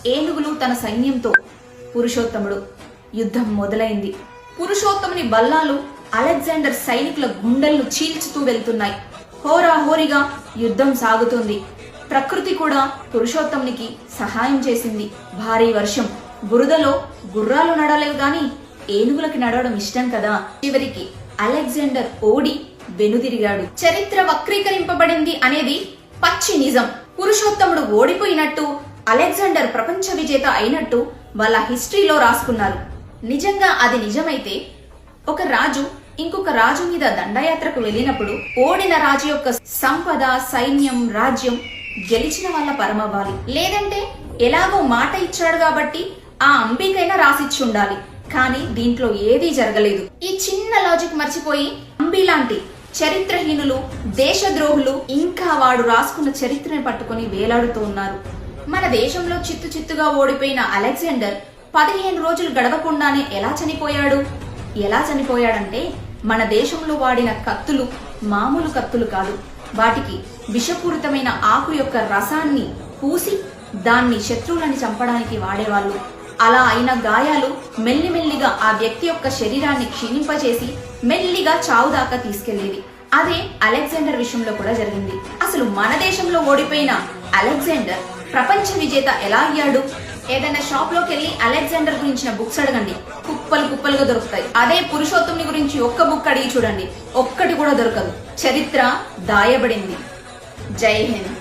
ఏనుగులు తన సైన్యంతో. పురుషోత్తముడు. యుద్ధం మొదలైంది. పురుషోత్తముని బల్లాలు అలెగ్జాండర్ సైనికుల గుండెలను చీల్చుతూ వెళ్తున్నాయి. హోరాహోరీగా యుద్ధం సాగుతుంది. ప్రకృతి కూడా పురుషోత్తమునికి సహాయం చేసింది. భారీ వర్షం, బురదలో గుర్రాలు నడలేవు గాని ఏనుగులకి నడవడం ఇష్టం కదా. చివరికి అలెగ్జాండర్ ఓడి వెనుదిరిగాడు. చరిత్ర వక్రీకరింపబడింది అనేది పచ్చి నిజం. పురుషోత్తముడు ఓడిపోయినట్టు, అలెగ్జాండర్ ప్రపంచ విజేత అయినట్టు వాళ్ళ హిస్టరీలో రాసుకున్నారు. నిజంగా అది నిజమైతే ఒక రాజు ఇంకొక రాజు మీద దండయాత్రకు వెళ్ళినప్పుడు ఓడిన రాజు యొక్క సంపద, సైన్యం, రాజ్యం గెలిచిన వాళ్ళ పరమవ్వాలి. లేదంటే ఎలాగో మాట ఇచ్చాడు కాబట్టి ఆ అంబికైనా రాసిచ్చి ఉండాలి. కానీ దీంట్లో ఏదీ జరగలేదు. ఈ చిన్న లాజిక్ మర్చిపోయి అంబి లాంటి చరిత్రహీనులు, దేశద్రోహులు ఇంకా వాడు రాసుకున్న చరిత్రని పట్టుకుని వేలాడుతూ ఉన్నారు. మన దేశంలో చిత్తు చిత్తుగా ఓడిపోయిన అలెగ్జాండర్ 15 రోజులు గడవకుండానే ఎలా చనిపోయాడంటే మన దేశంలో వాడిన కత్తులు మామూలు కత్తులు కాదు. వాటికి విషపూరితమైన ఆకు యొక్క రసాన్ని పూసి దాన్ని శత్రువులని చంపడానికి వాడేవాళ్ళు. అలా అయిన గాయాలు మెల్లిమెల్లిగా ఆ వ్యక్తి యొక్క శరీరాన్ని క్షీణింపచేసి మెల్లిగా చావు దాకా తీసుకెళ్లేది. అదే అలెగ్జాండర్ విషయంలో కూడా జరిగింది. అసలు మన దేశంలో ఓడిపోయిన అలెగ్జాండర్ ప్రపంచ విజేత ఎలా అయ్యాడు? ఏదైనా షాప్ లోకి వెళ్ళి అలెగ్జాండర్ గురించిన బుక్స్ అడగండి, కుప్పలు కుప్పలుగా దొరుకుతాయి. అదే పురుషోత్తముని గురించి ఒక్క బుక్ అడిగి చూడండి, ఒక్కటి కూడా దొరకదు. చరిత్ర దాయబడింది. జై హింద్.